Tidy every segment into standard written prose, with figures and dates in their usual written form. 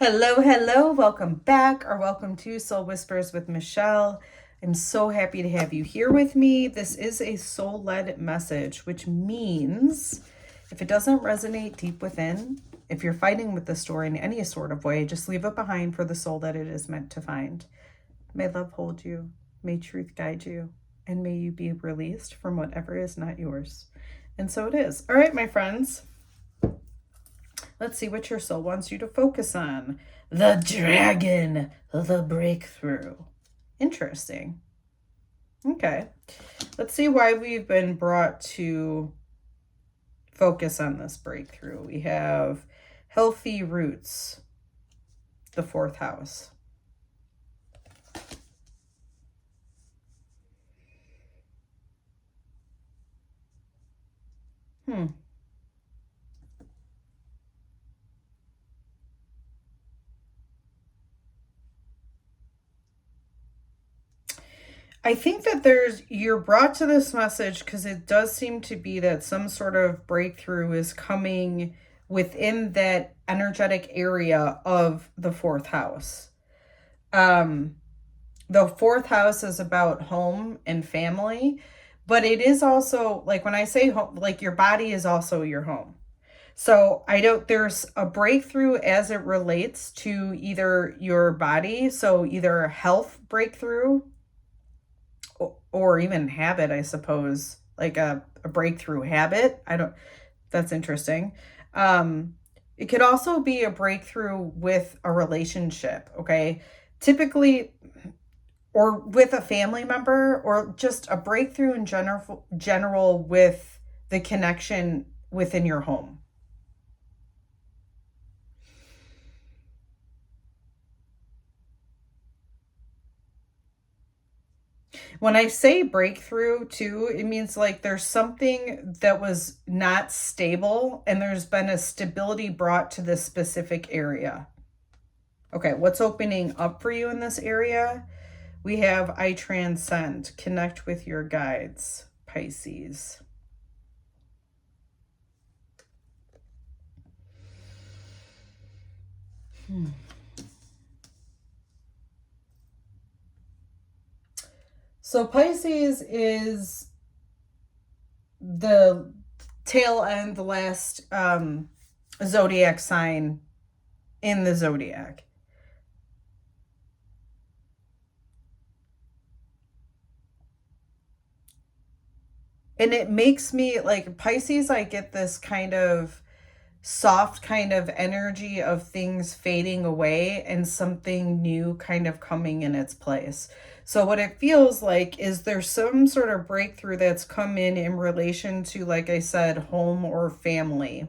Hello, hello, welcome back or welcome to Soul Whispers with Michelle. I'm so happy to have you here with me. This is a soul-led message, which means if it doesn't resonate deep within, if you're fighting with the story in any sort of way, just leave it behind for the soul that it is meant to find. May love hold you, may truth guide you, and may you be released from whatever is not yours. And so it is. All right, my friends. Let's see what your soul wants you to focus on. The dragon, the breakthrough. Interesting. Okay. Let's see why we've been brought to focus on this breakthrough. We have healthy roots, the fourth house. I think that you're brought to this message because it does seem to be that some sort of breakthrough is coming within that energetic area of the fourth house. The fourth house is about home and family, but it is also, like when I say home, like your body is also your home. So there's a breakthrough as it relates to either your body, so either a health breakthrough or even habit, I suppose, like a breakthrough habit. That's interesting. It could also be a breakthrough with a relationship, okay? Typically, or with a family member, or just a breakthrough in general with the connection within your home. When I say breakthrough too, it means like there's something that was not stable and there's been a stability brought to this specific area. Okay, what's opening up for you in this area? We have I transcend, connect with your guides, Pisces. So Pisces is the tail end, the last zodiac sign in the zodiac. And it makes me like Pisces, I get this kind of soft kind of energy of things fading away and something new kind of coming in its place. So what it feels like is there's some sort of breakthrough that's come in relation to, like I said, home or family.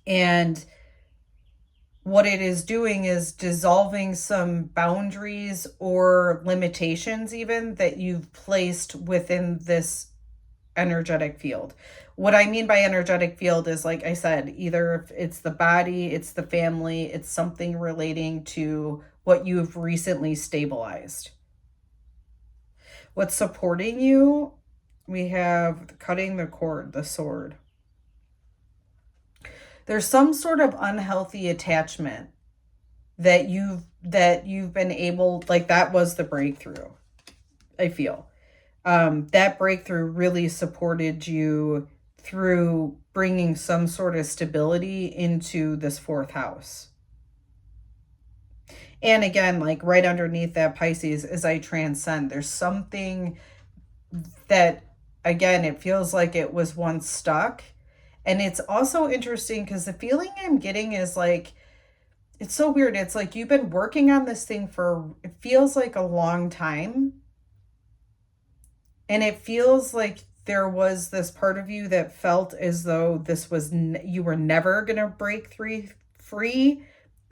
And what it is doing is dissolving some boundaries or limitations even that you've placed within this energetic field. What I mean by energetic field is, like I said, either if it's the body, it's the family, it's something relating to what you've recently stabilized. What's supporting you? We have cutting the cord, the sword. There's some sort of unhealthy attachment that you've been able, like that was the breakthrough, I feel. That breakthrough really supported you through bringing some sort of stability into this fourth house. And again, like right underneath that Pisces is I transcend. There's something that, again, it feels like it was once stuck. And it's also interesting because the feeling I'm getting is like, it's so weird. It's like you've been working on this thing for, it feels like a long time. And it feels like there was this part of you that felt as though this was, you were never going to break free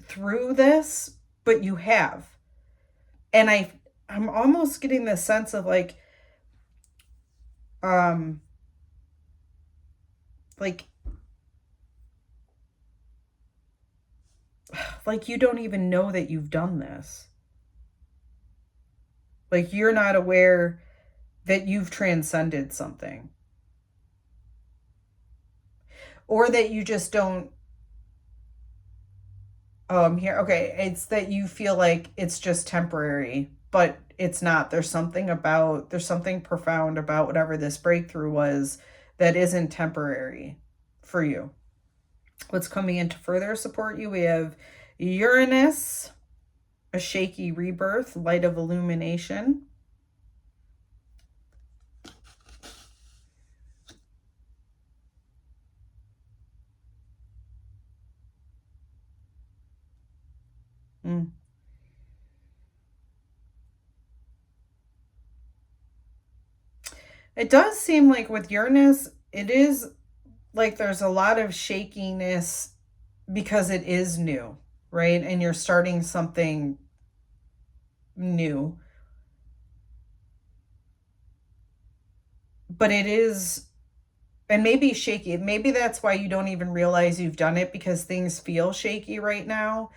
through this, but you have. And I'm almost getting the sense of like you don't even know that you've done this. Like you're not aware that you've transcended something. Or that you just don't Oh, I'm here. Okay, it's that you feel like it's just temporary, but it's not. There's something profound about whatever this breakthrough was that isn't temporary for you. What's coming in to further support you? We have Uranus, a shaky rebirth, light of illumination. It does seem like with Uranus, it is like there's a lot of shakiness because it is new, right? And you're starting something new. But it is, and maybe shaky. Maybe that's why you don't even realize you've done it, because things feel shaky right now.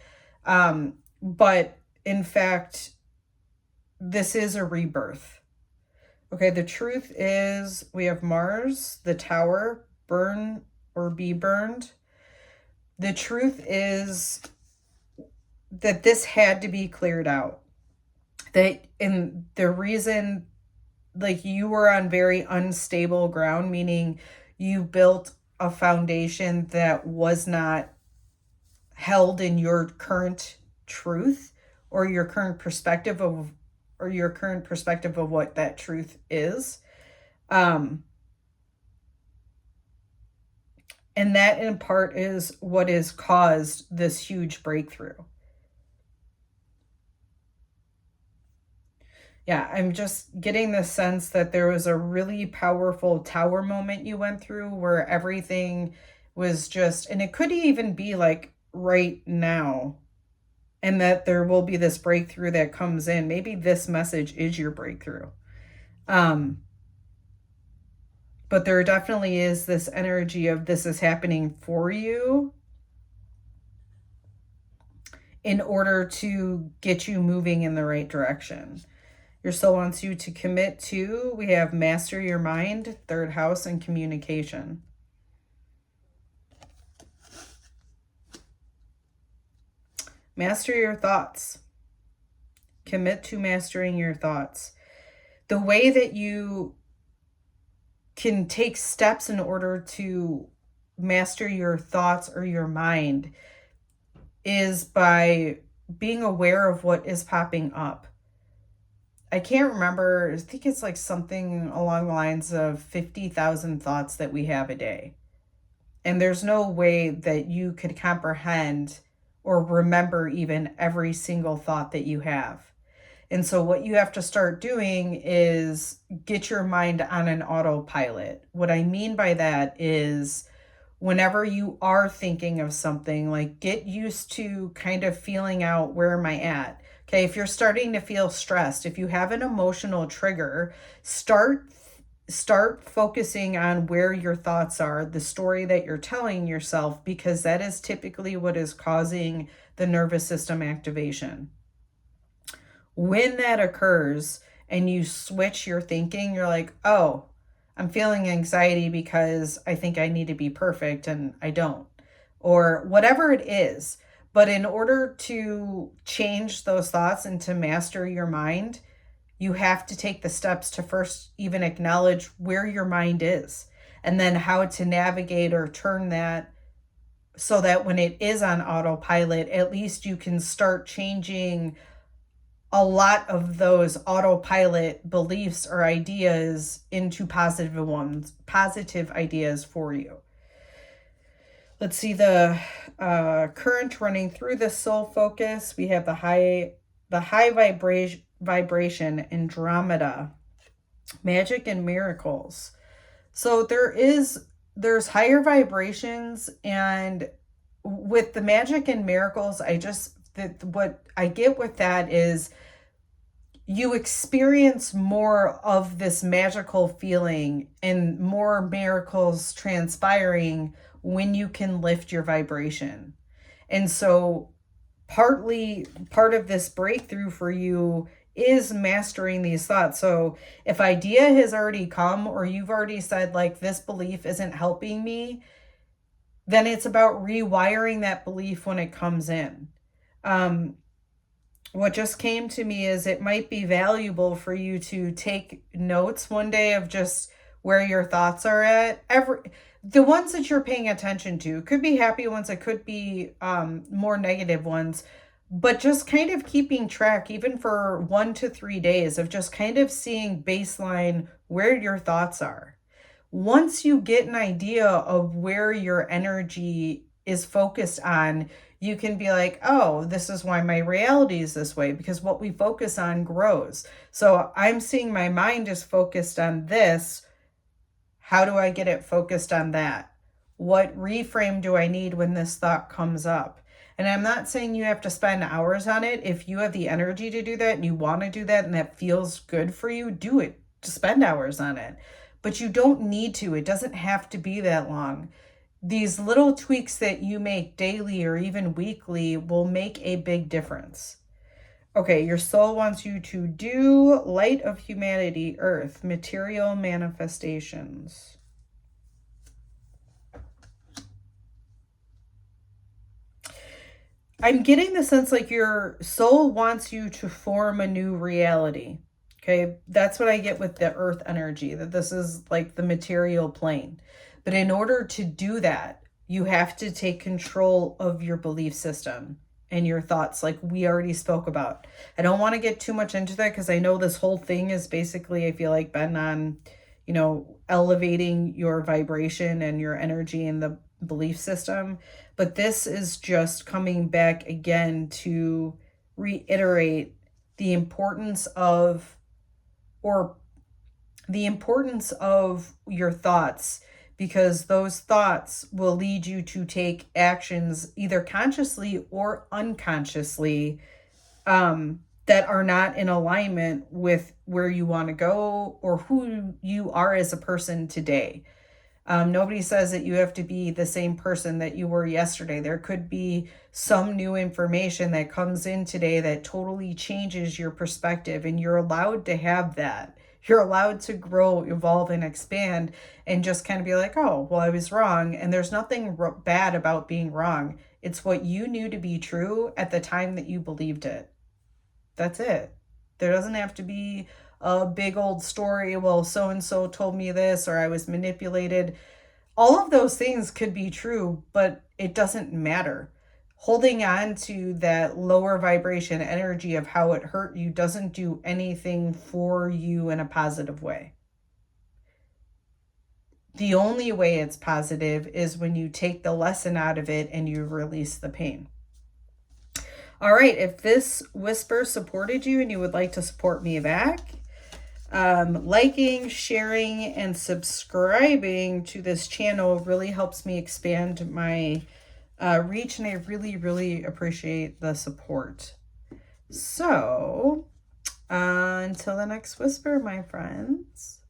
But in fact, this is a rebirth. Okay, the truth is we have Mars, the Tower, burn or be burned. The truth is that this had to be cleared out. And the reason, like, you were on very unstable ground, meaning you built a foundation that was not held in your current truth or your current perspective of what that truth is. And that in part is what has caused this huge breakthrough. Yeah, I'm just getting the sense that there was a really powerful tower moment you went through where everything was just, and it could even be like right now, and that there will be this breakthrough that comes in. Maybe this message is your breakthrough. But there definitely is this energy of this is happening for you in order to get you moving in the right direction. Your soul wants you to commit to, we have master your mind, third house, and communication. Master your thoughts. Commit to mastering your thoughts. The way that you can take steps in order to master your thoughts or your mind is by being aware of what is popping up. I can't remember, I think it's like something along the lines of 50,000 thoughts that we have a day. And there's no way that you could comprehend or remember even every single thought that you have. And so what you have to start doing is get your mind on an autopilot. What I mean by that is whenever you are thinking of something, like, get used to kind of feeling out, where am I at? Okay, if you're starting to feel stressed, if you have an emotional trigger, start focusing on where your thoughts are, the story that you're telling yourself, because that is typically what is causing the nervous system activation. When that occurs and you switch your thinking, you're like, oh, I'm feeling anxiety because I think I need to be perfect and I don't, or whatever it is. But in order to change those thoughts and to master your mind, you have to take the steps to first even acknowledge where your mind is, and then how to navigate or turn that so that when it is on autopilot, at least you can start changing a lot of those autopilot beliefs or ideas into positive ideas for you. Let's see the current running through the soul focus. We have the high vibration Andromeda, magic and miracles. So there's higher vibrations, and with the magic and miracles, what I get with that is you experience more of this magical feeling and more miracles transpiring when you can lift your vibration. And so part of this breakthrough for you is mastering these thoughts. So if idea has already come, or you've already said, like, this belief isn't helping me, then it's about rewiring that belief when it comes in. What just came to me is it might be valuable for you to take notes one day of just where your thoughts are at. The ones that you're paying attention to, could be happy ones, it could be more negative ones, but just kind of keeping track, even for 1 to 3 days, of just kind of seeing baseline where your thoughts are. Once you get an idea of where your energy is focused on, you can be like, oh, this is why my reality is this way, because what we focus on grows. So I'm seeing my mind is focused on this. How do I get it focused on that? What reframe do I need when this thought comes up? And I'm not saying you have to spend hours on it. If you have the energy to do that and you want to do that and that feels good for you, do it. Just spend hours on it. But you don't need to. It doesn't have to be that long. These little tweaks that you make daily or even weekly will make a big difference. Okay, your soul wants you to do light of humanity, earth, material manifestations. I'm getting the sense like your soul wants you to form a new reality. Okay, that's what I get with the earth energy, that this is like the material plane. But in order to do that, you have to take control of your belief system and your thoughts, like we already spoke about. I don't want to get too much into that because I know this whole thing is basically, I feel like, been on, elevating your vibration and your energy in the belief system. But this is just coming back again to reiterate the importance of your thoughts, because those thoughts will lead you to take actions either consciously or unconsciously that are not in alignment with where you want to go or who you are as a person today. Nobody says that you have to be the same person that you were yesterday. There could be some new information that comes in today that totally changes your perspective, and you're allowed to have that. You're allowed to grow, evolve, and expand, and just kind of be like, oh, well, I was wrong. And there's nothing bad about being wrong. It's what you knew to be true at the time that you believed it. That's it. There doesn't have to be a big old story. Well, so-and-so told me this, or I was manipulated. All of those things could be true, but it doesn't matter. Holding on to that lower vibration energy of how it hurt you doesn't do anything for you in a positive way. The only way it's positive is when you take the lesson out of it and you release the pain. All right, if this whisper supported you and you would like to support me back, liking, sharing, and subscribing to this channel really helps me expand my reach, and I really, really appreciate the support. So, until the next whisper, my friends.